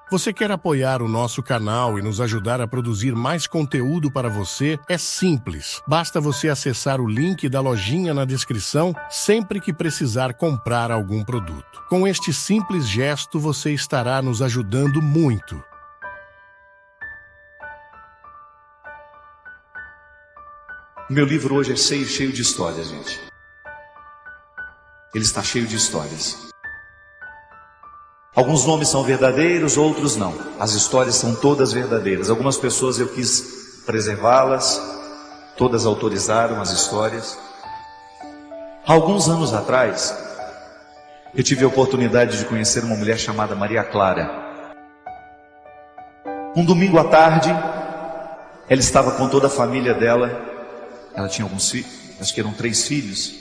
Você quer apoiar o nosso canal e nos ajudar a produzir mais conteúdo para você? É simples. Basta você acessar o link da lojinha na descrição sempre que precisar comprar algum produto. Com este simples gesto, você estará nos ajudando muito. O meu livro hoje é cheio de histórias, gente. Ele está cheio de histórias. Alguns nomes são verdadeiros, outros não. As histórias são todas verdadeiras. Algumas pessoas eu quis preservá-las, todas autorizaram as histórias. Há alguns anos atrás, eu tive a oportunidade de conhecer uma mulher chamada Maria Clara. Um domingo à tarde, ela estava com toda a família dela. Ela tinha alguns filhos, acho que eram 3 filhos.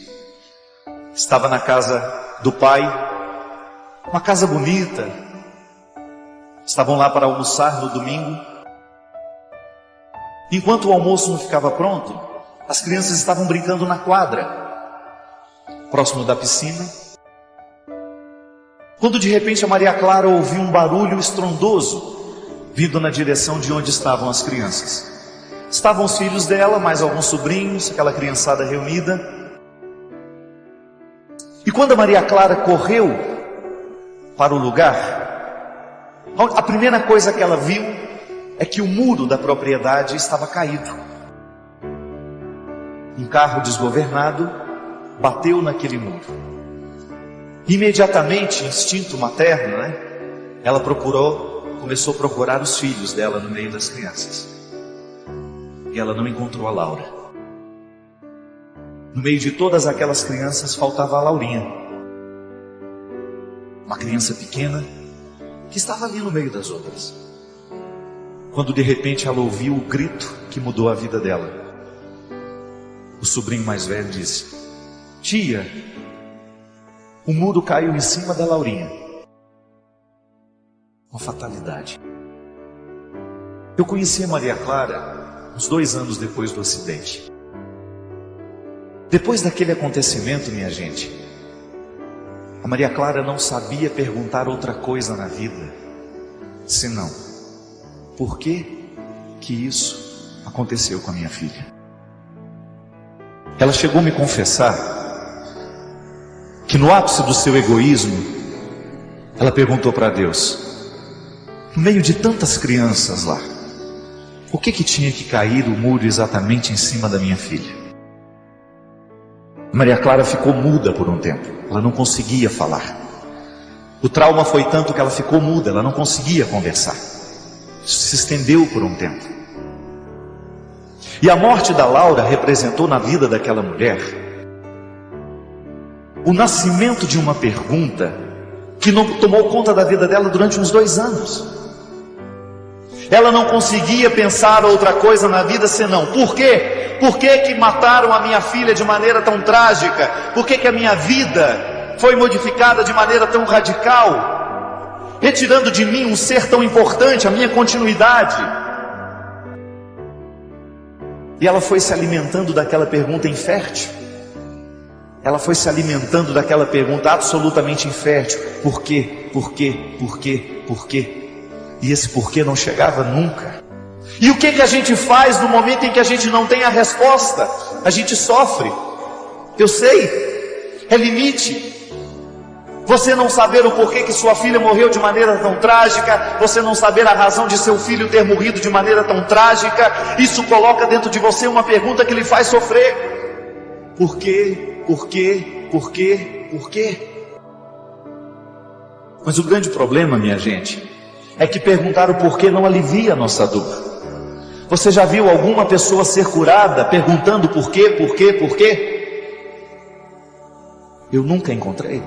Estava na casa do pai. Uma casa bonita. Estavam lá para almoçar no domingo. Enquanto o almoço não ficava pronto, as crianças estavam brincando na quadra, próximo da piscina. Quando de repente a Maria Clara ouviu um barulho estrondoso vindo na direção de onde estavam as crianças. Estavam os filhos dela, mais alguns sobrinhos, aquela criançada reunida. E quando a Maria Clara correu para o lugar, a primeira coisa que ela viu é que o muro da propriedade estava caído. Um carro desgovernado bateu naquele muro. Imediatamente, instinto materno, ela começou a procurar os filhos dela no meio das crianças. E ela não encontrou a Laura. No meio de todas aquelas crianças faltava a Laurinha. Uma criança pequena que estava ali no meio das outras. Quando de repente ela ouviu o grito que mudou a vida dela. O sobrinho mais velho disse: "Tia, o muro caiu em cima da Laurinha." Uma fatalidade. Eu conheci a Maria Clara uns 2 anos depois do acidente. Depois daquele acontecimento, minha gente, a Maria Clara não sabia perguntar outra coisa na vida, senão: por que isso aconteceu com a minha filha? Ela chegou a me confessar que no ápice do seu egoísmo, ela perguntou para Deus: no meio de tantas crianças lá, por que tinha que cair o muro exatamente em cima da minha filha? Maria Clara ficou muda por um tempo. Ela não conseguia falar. O trauma foi tanto que ela ficou muda, ela não conseguia conversar. Isso se estendeu por um tempo. E a morte da Laura representou na vida daquela mulher o nascimento de uma pergunta que não tomou conta da vida dela durante uns 2 anos. Ela não conseguia pensar outra coisa na vida senão: por quê? Por que mataram a minha filha de maneira tão trágica? Por que a minha vida foi modificada de maneira tão radical, retirando de mim um ser tão importante, a minha continuidade? E ela foi se alimentando daquela pergunta infértil. Ela foi se alimentando daquela pergunta absolutamente infértil: por quê? Por quê? Por quê? Por quê? E esse porquê não chegava nunca. E o que a gente faz no momento em que a gente não tem a resposta? A gente sofre. Eu sei, é limite. Você não saber o porquê que sua filha morreu de maneira tão trágica, você não saber a razão de seu filho ter morrido de maneira tão trágica, isso coloca dentro de você uma pergunta que lhe faz sofrer. Por quê? Por quê? Por quê? Por quê? Mas o grande problema, minha gente, é que perguntar o porquê não alivia a nossa dor. Você já viu alguma pessoa ser curada perguntando por quê, por quê, por quê? Eu nunca encontrei.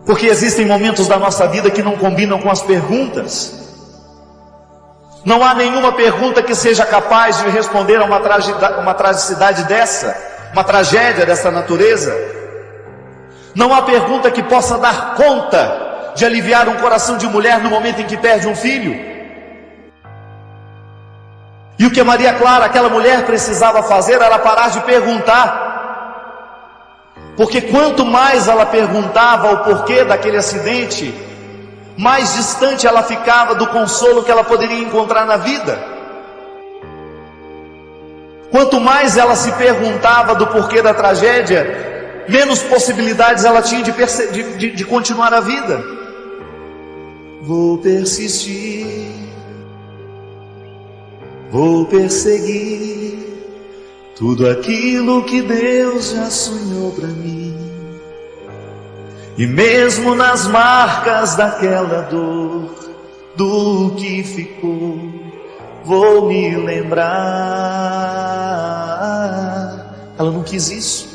Porque existem momentos da nossa vida que não combinam com as perguntas. Não há nenhuma pergunta que seja capaz de responder a uma tragicidade dessa, uma tragédia dessa natureza. Não há pergunta que possa dar conta de aliviar um coração de mulher no momento em que perde um filho. E o que a Maria Clara, aquela mulher, precisava fazer era parar de perguntar. Porque quanto mais ela perguntava o porquê daquele acidente, mais distante ela ficava do consolo que ela poderia encontrar na vida. Quanto mais ela se perguntava do porquê da tragédia, menos possibilidades ela tinha de continuar a vida. Vou persistir, vou perseguir tudo aquilo que Deus já sonhou para mim. E mesmo nas marcas daquela dor, do que ficou, vou me lembrar. Ela não quis isso.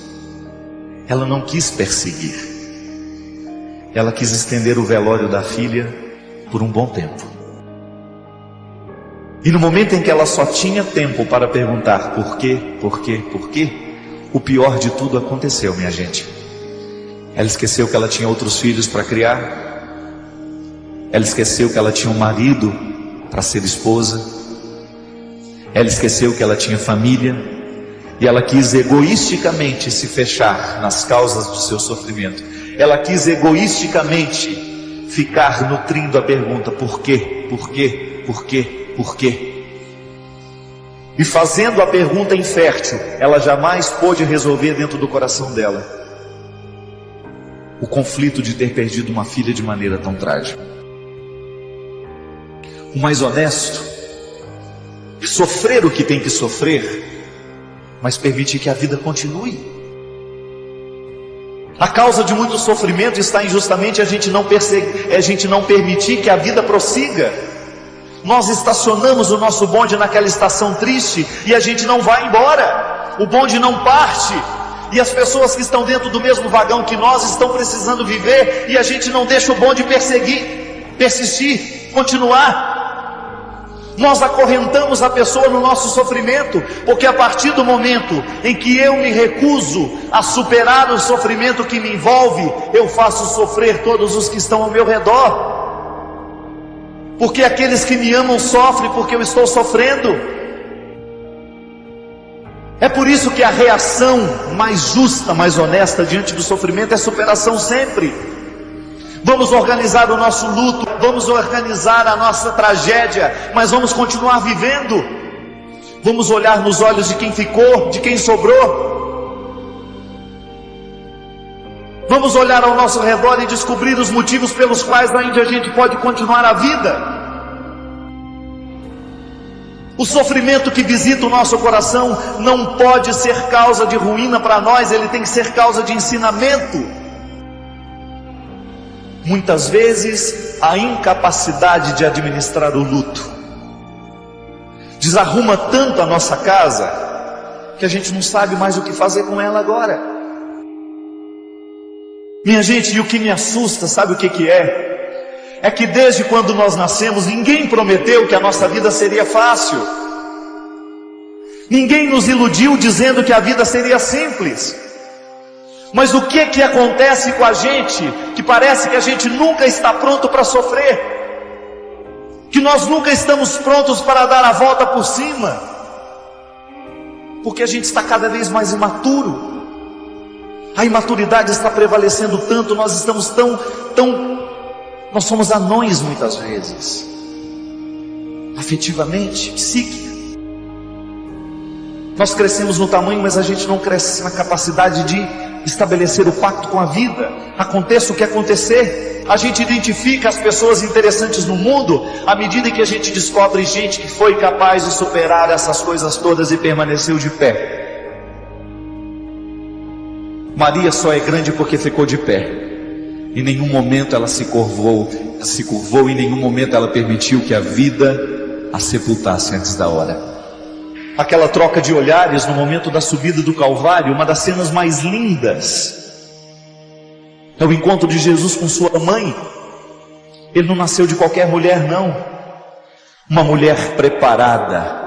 Ela não quis perseguir. Ela quis estender o velório da filha por um bom tempo. E no momento em que ela só tinha tempo para perguntar por quê, por quê, por quê, o pior de tudo aconteceu, minha gente. Ela esqueceu que ela tinha outros filhos para criar. Ela esqueceu que ela tinha um marido para ser esposa. Ela esqueceu que ela tinha família. E ela quis egoisticamente se fechar nas causas do seu sofrimento. Ela quis egoisticamente ficar nutrindo a pergunta: por quê, por quê, por quê, por quê? E fazendo a pergunta infértil, ela jamais pôde resolver dentro do coração dela o conflito de ter perdido uma filha de maneira tão trágica. O mais honesto é sofrer o que tem que sofrer, mas permitir que a vida continue. A causa de muito sofrimento está em justamente a gente não permitir que a vida prossiga. Nós estacionamos o nosso bonde naquela estação triste e a gente não vai embora. O bonde não parte. E as pessoas que estão dentro do mesmo vagão que nós estão precisando viver, e a gente não deixa o bonde persistir, continuar. Nós acorrentamos a pessoa no nosso sofrimento, porque a partir do momento em que eu me recuso a superar o sofrimento que me envolve, eu faço sofrer todos os que estão ao meu redor. Porque aqueles que me amam sofrem porque eu estou sofrendo. É por isso que a reação mais justa, mais honesta diante do sofrimento é superação sempre. Vamos organizar o nosso luto, vamos organizar a nossa tragédia, mas vamos continuar vivendo. Vamos olhar nos olhos de quem ficou, de quem sobrou. Vamos olhar ao nosso redor e descobrir os motivos pelos quais ainda a gente pode continuar a vida. O sofrimento que visita o nosso coração não pode ser causa de ruína para nós, ele tem que ser causa de ensinamento. Muitas vezes, a incapacidade de administrar o luto desarruma tanto a nossa casa, que a gente não sabe mais o que fazer com ela agora. Minha gente, e o que me assusta, sabe o que é? É que desde quando nós nascemos, ninguém prometeu que a nossa vida seria fácil. Ninguém nos iludiu dizendo que a vida seria simples. Mas o que acontece com a gente, que parece que a gente nunca está pronto para sofrer, que nós nunca estamos prontos para dar a volta por cima, porque a gente está cada vez mais imaturo. A imaturidade está prevalecendo tanto, nós estamos nós somos anões muitas vezes, afetivamente, psíquica. Nós crescemos no tamanho, mas a gente não cresce na capacidade de estabelecer o pacto com a vida. Aconteça o que acontecer, a gente identifica as pessoas interessantes no mundo à medida que a gente descobre gente que foi capaz de superar essas coisas todas e permaneceu de pé. Maria só é grande porque ficou de pé. Em nenhum momento ela se curvou, em nenhum momento ela permitiu que a vida a sepultasse antes da hora. Aquela troca de olhares no momento da subida do Calvário, uma das cenas mais lindas, é o encontro de Jesus com sua mãe. Ele não nasceu de qualquer mulher, não. Uma mulher preparada,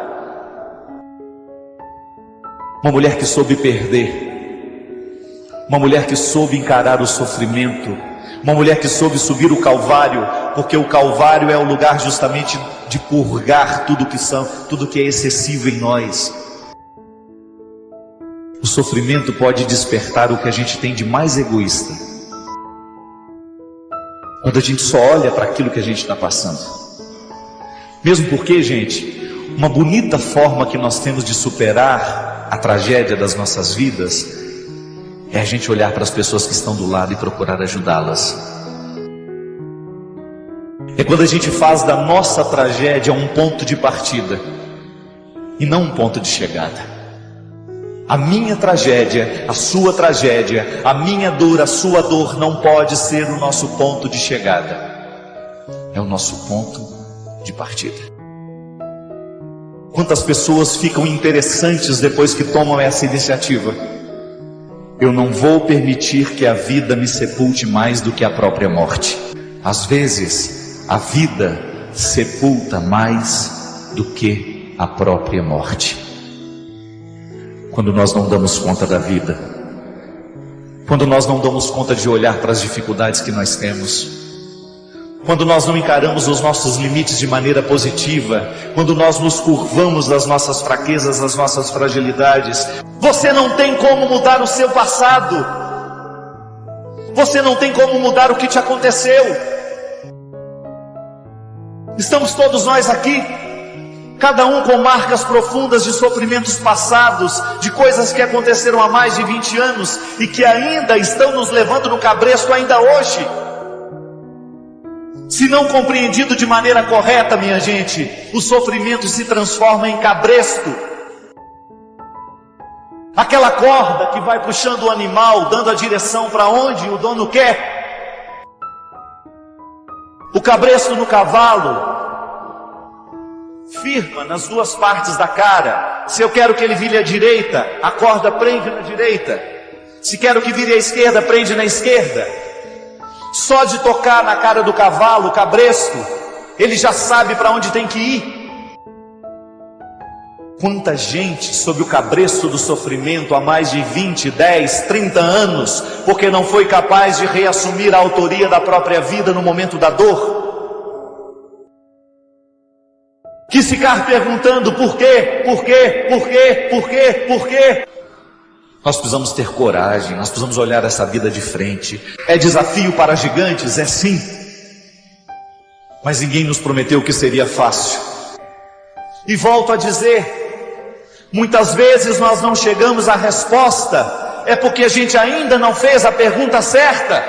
uma mulher que soube perder, uma mulher que soube encarar o sofrimento, uma mulher que soube subir o Calvário, porque o Calvário é o lugar justamente de purgar tudo que é excessivo em nós. O sofrimento pode despertar o que a gente tem de mais egoísta. quando a gente só olha para aquilo que a gente está passando. Mesmo porque, gente, uma bonita forma que nós temos de superar a tragédia das nossas vidas é a gente olhar para as pessoas que estão do lado e procurar ajudá-las. É quando a gente faz da nossa tragédia um ponto de partida e não um ponto de chegada. A minha tragédia, a sua tragédia, a minha dor, a sua dor não pode ser o nosso ponto de chegada. É o nosso ponto de partida. Quantas pessoas ficam interessantes depois que tomam essa iniciativa? Eu não vou permitir que a vida me sepulte mais do que a própria morte. Às vezes, a vida sepulta mais do que a própria morte. Quando nós não damos conta da vida, quando nós não damos conta de olhar para as dificuldades que nós temos, quando nós não encaramos os nossos limites de maneira positiva, quando nós nos curvamos das nossas fraquezas, das nossas fragilidades, você não tem como mudar o seu passado, você não tem como mudar o que te aconteceu. Estamos todos nós aqui, cada um com marcas profundas de sofrimentos passados, de coisas que aconteceram há mais de 20 anos e que ainda estão nos levando no cabresto ainda hoje. Se não compreendido de maneira correta, minha gente, o sofrimento se transforma em cabresto. Aquela corda que vai puxando o animal, dando a direção para onde o dono quer. O cabresto no cavalo firma nas duas partes da cara. Se eu quero que ele vire à direita, a corda prende na direita. Se quero que vire à esquerda, prende na esquerda. Só de tocar na cara do cavalo, o cabresto, ele já sabe para onde tem que ir. Quanta gente sob o cabresto do sofrimento há mais de 20, 10, 30 anos, porque não foi capaz de reassumir a autoria da própria vida no momento da dor. Quis ficar perguntando por quê, por quê, por quê, por quê, por quê. Nós precisamos ter coragem, nós precisamos olhar essa vida de frente. É desafio para gigantes? É sim. Mas ninguém nos prometeu que seria fácil. E volto a dizer, muitas vezes nós não chegamos à resposta, é porque a gente ainda não fez a pergunta certa.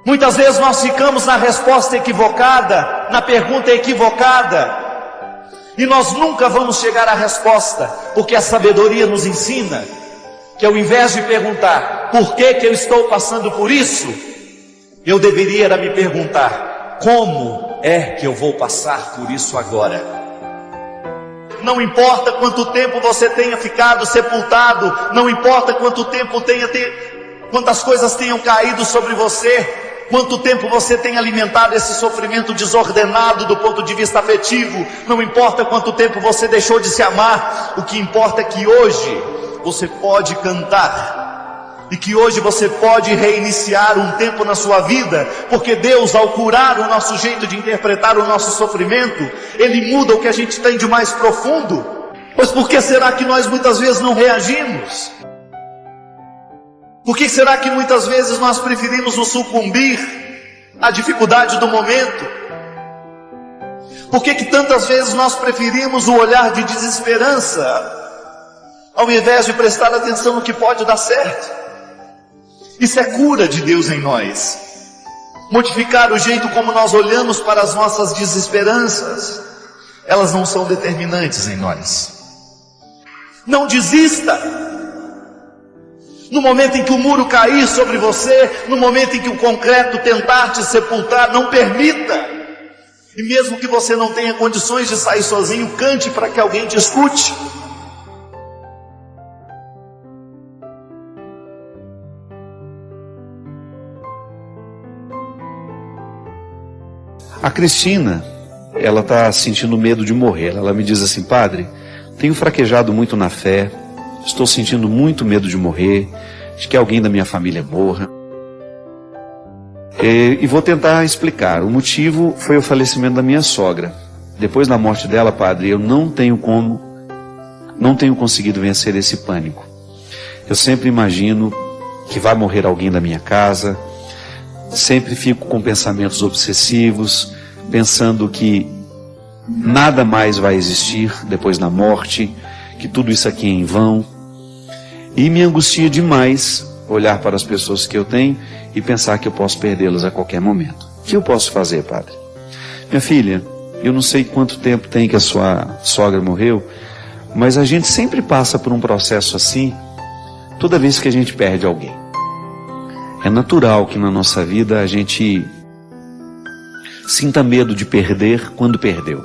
Muitas vezes nós ficamos na resposta equivocada, na pergunta equivocada, e nós nunca vamos chegar à resposta, porque a sabedoria nos ensina que ao invés de perguntar por que eu estou passando por isso, eu deveria me perguntar como é que eu vou passar por isso agora. Não importa quanto tempo você tenha ficado sepultado, não importa quanto tempo quantas coisas tenham caído sobre você, quanto tempo você tem alimentado esse sofrimento desordenado do ponto de vista afetivo, não importa quanto tempo você deixou de se amar, o que importa é que hoje você pode cantar, e que hoje você pode reiniciar um tempo na sua vida, porque Deus, ao curar o nosso jeito de interpretar o nosso sofrimento, Ele muda o que a gente tem de mais profundo. Pois por que será que nós muitas vezes não reagimos? Por que será que muitas vezes nós preferimos nos sucumbir à dificuldade do momento? Por que tantas vezes nós preferimos o olhar de desesperança, ao invés de prestar atenção no que pode dar certo? Isso é cura de Deus em nós. Modificar o jeito como nós olhamos para as nossas desesperanças, elas não são determinantes em nós. Não desista. No momento em que o muro cair sobre você, no momento em que o concreto tentar te sepultar, não permita. E mesmo que você não tenha condições de sair sozinho, cante para que alguém te escute. A Cristina, ela está sentindo medo de morrer. Ela me diz assim: padre, tenho fraquejado muito na fé, estou sentindo muito medo de morrer, de que alguém da minha família morra. E vou tentar explicar. O motivo foi o falecimento da minha sogra. Depois da morte dela, padre, eu não tenho conseguido vencer esse pânico. Eu sempre imagino que vai morrer alguém da minha casa, sempre fico com pensamentos obsessivos, pensando que nada mais vai existir depois da morte, que tudo isso aqui é em vão. E me angustia demais olhar para as pessoas que eu tenho e pensar que eu posso perdê-las a qualquer momento. O que eu posso fazer, padre? Minha filha, eu não sei quanto tempo tem que a sua sogra morreu, mas a gente sempre passa por um processo assim, toda vez que a gente perde alguém. É natural que na nossa vida a gente sinta medo de perder quando perdeu.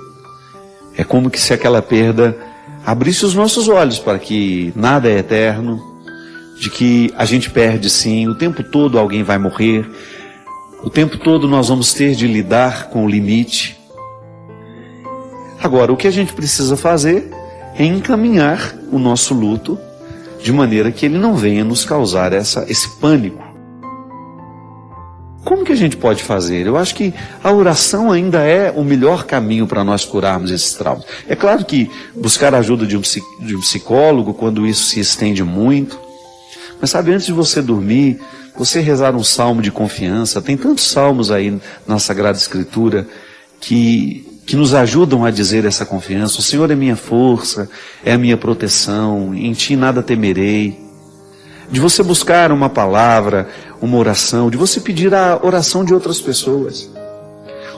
É como que se aquela perda abrisse os nossos olhos para que nada é eterno, de que a gente perde sim, o tempo todo alguém vai morrer, o tempo todo nós vamos ter de lidar com o limite. Agora, o que a gente precisa fazer é encaminhar o nosso luto de maneira que ele não venha nos causar esse pânico. Como que a gente pode fazer? Eu acho que a oração ainda é o melhor caminho para nós curarmos esses traumas. É claro que buscar a ajuda de um psicólogo, quando isso se estende muito, mas sabe, antes de você dormir, você rezar um salmo de confiança. Tem tantos salmos aí na Sagrada Escritura que nos ajudam a dizer essa confiança. O Senhor é minha força, é a minha proteção, em Ti nada temerei. De você buscar uma palavra, uma oração, de você pedir a oração de outras pessoas.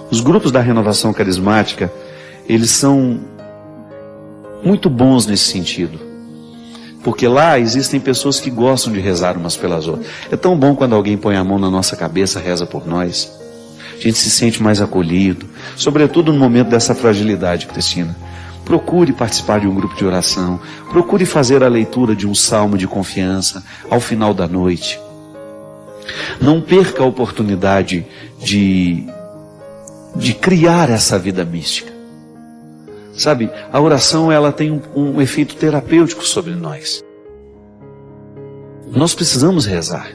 Os grupos da renovação carismática, eles são muito bons nesse sentido. Porque lá existem pessoas que gostam de rezar umas pelas outras. É tão bom quando alguém põe a mão na nossa cabeça, reza por nós. A gente se sente mais acolhido, sobretudo no momento dessa fragilidade, Cristina. Procure participar de um grupo de oração, procure fazer a leitura de um salmo de confiança ao final da noite. Não perca a oportunidade de criar essa vida mística. Sabe, a oração ela tem um efeito terapêutico sobre nós. Nós precisamos rezar.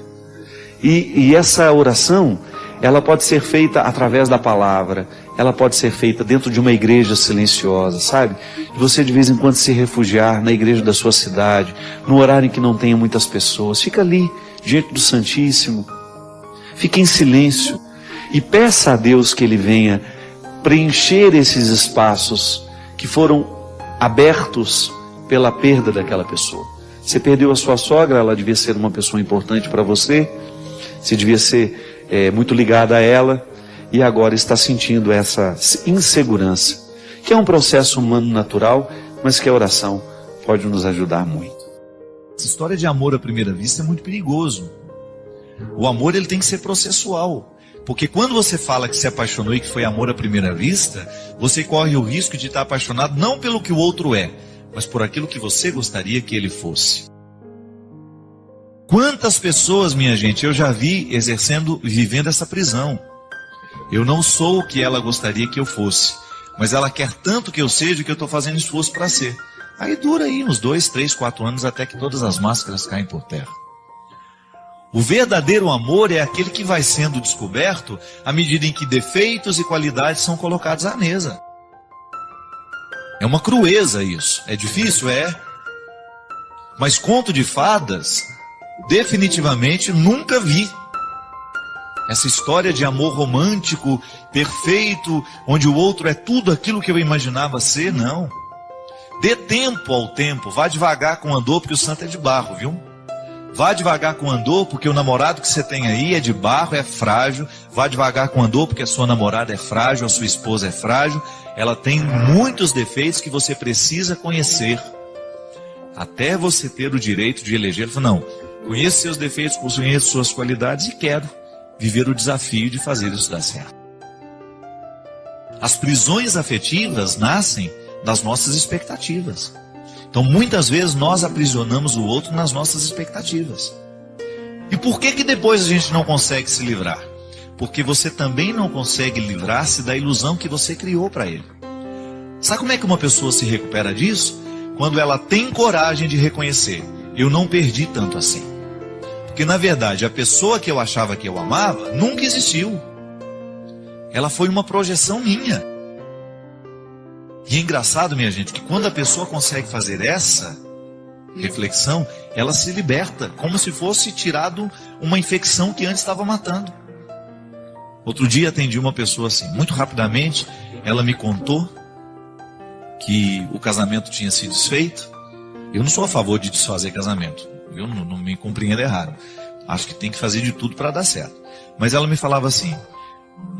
E essa oração, ela pode ser feita através da palavra, ela pode ser feita dentro de uma igreja silenciosa, sabe? Você de vez em quando se refugiar na igreja da sua cidade, no horário em que não tenha muitas pessoas, fica ali, diante do Santíssimo, fique em silêncio e peça a Deus que Ele venha preencher esses espaços que foram abertos pela perda daquela pessoa. Você perdeu a sua sogra, ela devia ser uma pessoa importante para você, você devia ser muito ligada a ela, e agora está sentindo essa insegurança, que é um processo humano natural, mas que a oração pode nos ajudar muito. Essa história de amor à primeira vista é muito perigoso. O amor ele tem que ser processual. Porque quando você fala que se apaixonou e que foi amor à primeira vista, você corre o risco de estar apaixonado não pelo que o outro é, mas por aquilo que você gostaria que ele fosse. Quantas pessoas, minha gente, eu já vi vivendo essa prisão. Eu não sou o que ela gostaria que eu fosse, mas ela quer tanto que eu seja que eu estou fazendo esforço para ser. Aí dura aí uns 2, 3, 4 anos até que todas as máscaras caem por terra. O verdadeiro amor é aquele que vai sendo descoberto à medida em que defeitos e qualidades são colocados à mesa. É uma crueza isso. É difícil? É. Mas conto de fadas, definitivamente nunca vi. Essa história de amor romântico, perfeito, onde o outro é tudo aquilo que eu imaginava ser, não. Dê tempo ao tempo, vá devagar com o andor, porque o santo é de barro, viu? Vá devagar com o andor, porque o namorado que você tem aí é de barro, é frágil. Vá devagar com o andor, porque a sua namorada é frágil, a sua esposa é frágil. Ela tem muitos defeitos que você precisa conhecer, até você ter o direito de eleger. Não, conheço seus defeitos, conheço suas qualidades e quero viver o desafio de fazer isso dar certo. As prisões afetivas nascem das nossas expectativas. Então muitas vezes nós aprisionamos o outro nas nossas expectativas. E por que depois a gente não consegue se livrar? Porque você também não consegue livrar-se da ilusão que você criou para ele. Sabe como é que uma pessoa se recupera disso? Quando ela tem coragem de reconhecer: eu não perdi tanto assim. Porque na verdade a pessoa que eu achava que eu amava nunca existiu. Ela foi uma projeção minha. E é engraçado, minha gente, que quando a pessoa consegue fazer essa reflexão, ela se liberta, como se fosse tirado uma infecção que antes estava matando. Outro dia atendi uma pessoa assim, muito rapidamente, ela me contou que o casamento tinha sido desfeito. Eu não sou a favor de desfazer casamento, eu não me compreendo errado. Acho que tem que fazer de tudo para dar certo. Mas ela me falava assim,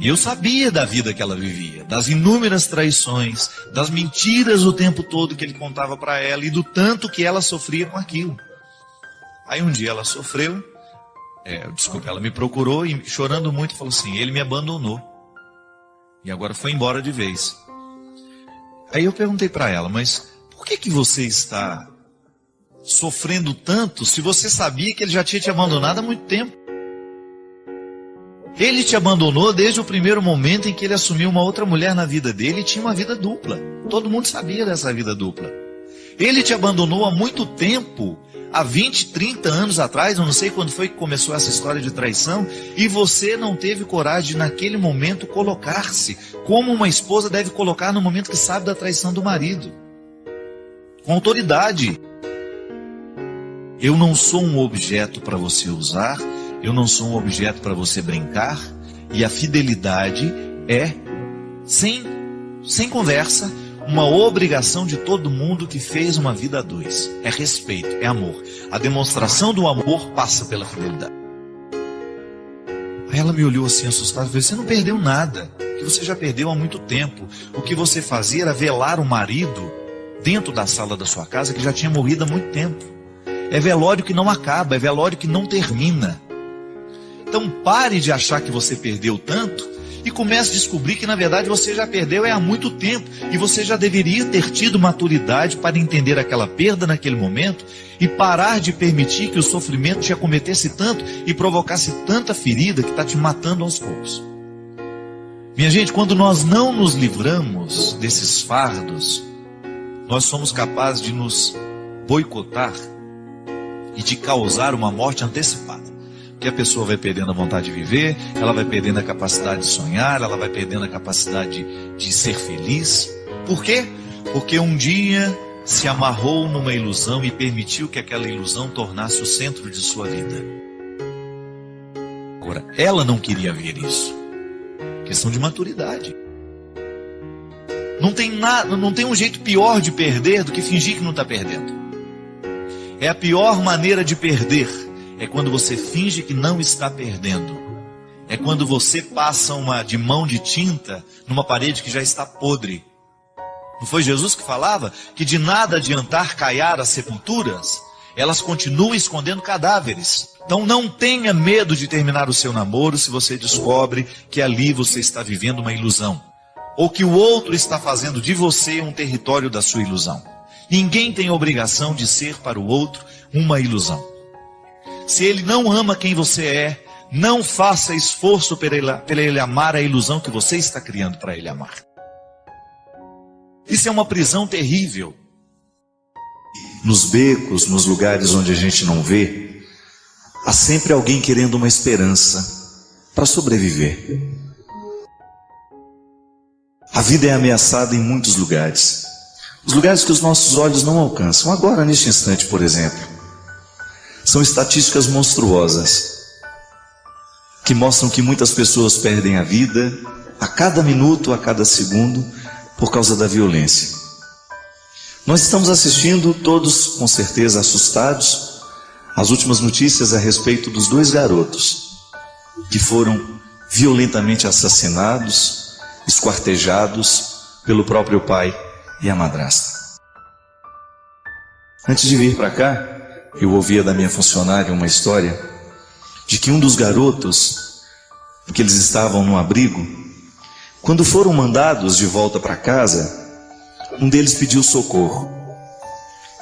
eu sabia da vida que ela vivia, das inúmeras traições, das mentiras o tempo todo que ele contava para ela e do tanto que ela sofria com aquilo. Aí um dia ela sofreu, ela me procurou e chorando muito falou assim, ele me abandonou e agora foi embora de vez. Aí eu perguntei para ela, mas por que você está sofrendo tanto se você sabia que ele já tinha te abandonado há muito tempo? Ele te abandonou desde o primeiro momento em que ele assumiu uma outra mulher na vida dele e tinha uma vida dupla. Todo mundo sabia dessa vida dupla. Ele te abandonou há muito tempo, há 20, 30 anos atrás, eu não sei quando foi que começou essa história de traição, e você não teve coragem de naquele momento colocar-se, como uma esposa deve colocar no momento que sabe da traição do marido. Com autoridade. Eu não sou um objeto para você usar, eu não sou um objeto para você brincar, e a fidelidade é, sem conversa, uma obrigação de todo mundo que fez uma vida a dois. É respeito, é amor. A demonstração do amor passa pela fidelidade. Aí ela me olhou assim assustada e falou, você não perdeu nada, que você já perdeu há muito tempo. O que você fazia era velar o marido dentro da sala da sua casa que já tinha morrido há muito tempo. É velório que não acaba, é velório que não termina. Então pare de achar que você perdeu tanto e comece a descobrir que na verdade você já perdeu há muito tempo e você já deveria ter tido maturidade para entender aquela perda naquele momento e parar de permitir que o sofrimento te acometesse tanto e provocasse tanta ferida que está te matando aos poucos. Minha gente, quando nós não nos livramos desses fardos, nós somos capazes de nos boicotar e de causar uma morte antecipada. Que a pessoa vai perdendo a vontade de viver, ela vai perdendo a capacidade de sonhar, ela vai perdendo a capacidade de ser feliz. Por quê? Porque um dia se amarrou numa ilusão e permitiu que aquela ilusão tornasse o centro de sua vida. Agora, ela não queria ver isso. Questão de maturidade. Não tem um jeito pior de perder do que fingir que não está perdendo. É a pior maneira de perder. É quando você finge que não está perdendo. É quando você passa de mão de tinta numa parede que já está podre. Não foi Jesus que falava que de nada adiantar caiar as sepulturas? Elas continuam escondendo cadáveres. Então não tenha medo de terminar o seu namoro se você descobre que ali você está vivendo uma ilusão. Ou que o outro está fazendo de você um território da sua ilusão. Ninguém tem obrigação de ser para o outro uma ilusão. Se ele não ama quem você é, não faça esforço para ele amar a ilusão que você está criando para ele amar. Isso é uma prisão terrível. Nos becos, nos lugares onde a gente não vê, há sempre alguém querendo uma esperança para sobreviver. A vida é ameaçada em muitos lugares. Os lugares que os nossos olhos não alcançam. Agora, neste instante, por exemplo. São estatísticas monstruosas que mostram que muitas pessoas perdem a vida a cada minuto, a cada segundo, por causa da violência. Nós estamos assistindo, todos com certeza assustados, as últimas notícias a respeito dos 2 garotos que foram violentamente assassinados, esquartejados pelo próprio pai e a madrasta. Antes de vir para cá, eu ouvia da minha funcionária uma história de que um dos garotos, porque eles estavam no abrigo, quando foram mandados de volta para casa, um deles pediu socorro.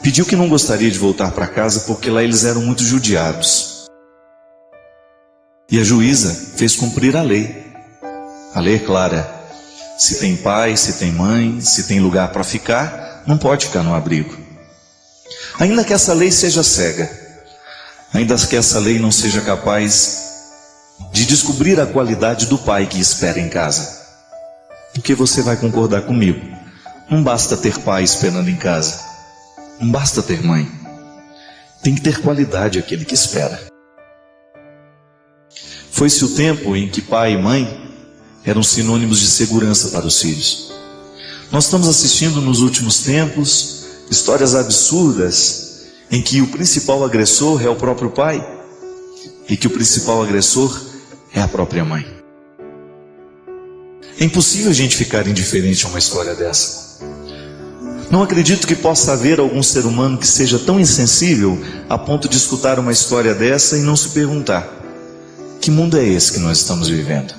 Pediu que não gostaria de voltar para casa porque lá eles eram muito judiados. E a juíza fez cumprir a lei. A lei é clara. Se tem pai, se tem mãe, se tem lugar para ficar, não pode ficar no abrigo. Ainda que essa lei seja cega, ainda que essa lei não seja capaz de descobrir a qualidade do pai que espera em casa. Porque você vai concordar comigo, não basta ter pai esperando em casa, não basta ter mãe, tem que ter qualidade aquele que espera. Foi-se o tempo em que pai e mãe eram sinônimos de segurança para os filhos. Nós estamos assistindo nos últimos tempos histórias absurdas em que o principal agressor é o próprio pai e que o principal agressor é a própria mãe. É impossível a gente ficar indiferente a uma história dessa. Não acredito que possa haver algum ser humano que seja tão insensível a ponto de escutar uma história dessa e não se perguntar: que mundo é esse que nós estamos vivendo?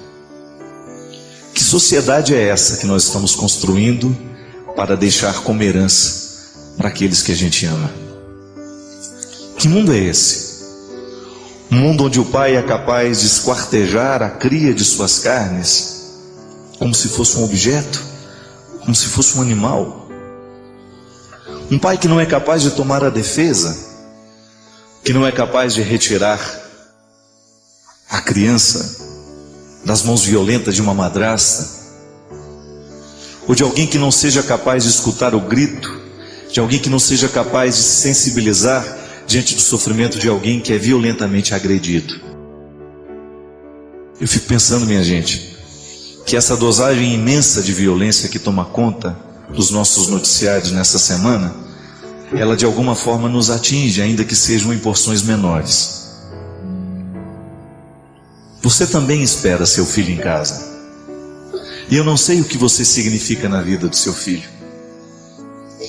Que sociedade é essa que nós estamos construindo para deixar como herança para aqueles que a gente ama? Que mundo é esse? Um mundo onde o pai é capaz de esquartejar a cria de suas carnes como se fosse um objeto, como se fosse um animal. Um pai que não é capaz de tomar a defesa, que não é capaz de retirar a criança das mãos violentas de uma madrasta, ou de alguém que não seja capaz de escutar o grito, de alguém que não seja capaz de se sensibilizar diante do sofrimento de alguém que é violentamente agredido. Eu fico pensando, minha gente, que essa dosagem imensa de violência que toma conta dos nossos noticiários nessa semana, ela de alguma forma nos atinge, ainda que sejam em porções menores. Você também espera seu filho em casa. E eu não sei o que você significa na vida do seu filho.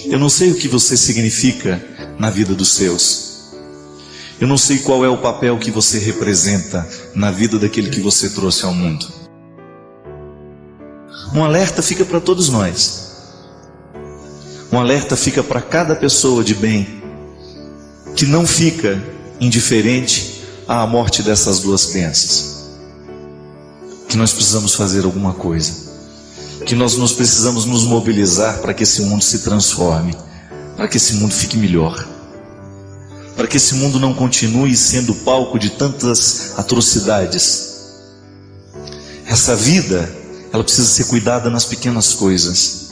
Eu não sei o que você significa na vida dos seus. Eu não sei qual é o papel que você representa na vida daquele que você trouxe ao mundo. Um alerta fica para todos nós. Um alerta fica para cada pessoa de bem que não fica indiferente à morte dessas duas crianças. Que nós precisamos fazer alguma coisa. Que nós precisamos nos mobilizar para que esse mundo se transforme, para que esse mundo fique melhor, para que esse mundo não continue sendo palco de tantas atrocidades. Essa vida, ela precisa ser cuidada nas pequenas coisas.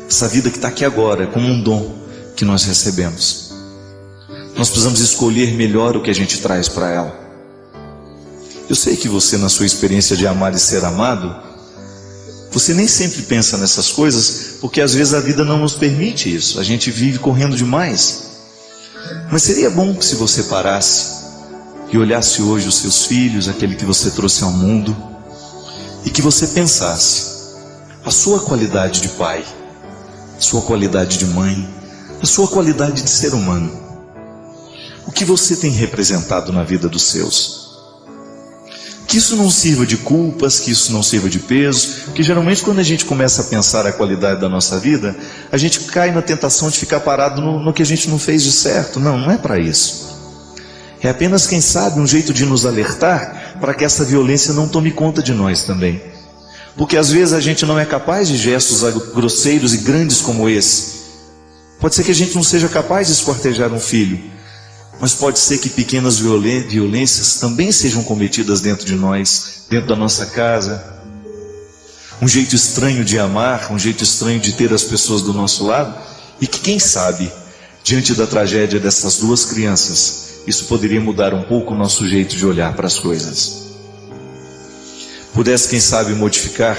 Essa vida que está aqui agora, como um dom que nós recebemos. Nós precisamos escolher melhor o que a gente traz para ela. Eu sei que você, na sua experiência de amar e ser amado, você nem sempre pensa nessas coisas, porque às vezes a vida não nos permite isso. A gente vive correndo demais. Mas seria bom que se você parasse e olhasse hoje os seus filhos, aquele que você trouxe ao mundo, e que você pensasse a sua qualidade de pai, a sua qualidade de mãe, a sua qualidade de ser humano. O que você tem representado na vida dos seus? Que isso não sirva de culpas, que isso não sirva de peso, porque geralmente quando a gente começa a pensar a qualidade da nossa vida, a gente cai na tentação de ficar parado no que a gente não fez de certo. Não é para isso. É apenas, quem sabe, um jeito de nos alertar para que essa violência não tome conta de nós também. Porque às vezes a gente não é capaz de gestos grosseiros e grandes como esse. Pode ser que a gente não seja capaz de esquartejar um filho, mas pode ser que pequenas violências também sejam cometidas dentro de nós, dentro da nossa casa. Um jeito estranho de amar, um jeito estranho de ter as pessoas do nosso lado, e que, quem sabe, diante da tragédia dessas duas crianças, isso poderia mudar um pouco o nosso jeito de olhar para as coisas. Pudesse, quem sabe, modificar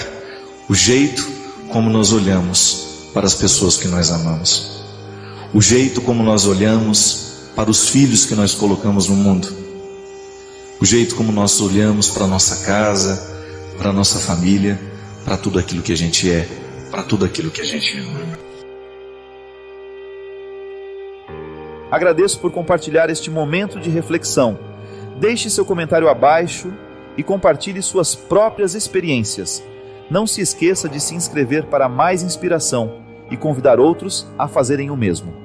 o jeito como nós olhamos para as pessoas que nós amamos. O jeito como nós olhamos para os filhos que nós colocamos no mundo. O jeito como nós olhamos para a nossa casa, para a nossa família, para tudo aquilo que a gente é, para tudo aquilo que a gente ama. Agradeço por compartilhar este momento de reflexão. Deixe seu comentário abaixo e compartilhe suas próprias experiências. Não se esqueça de se inscrever para mais inspiração e convidar outros a fazerem o mesmo.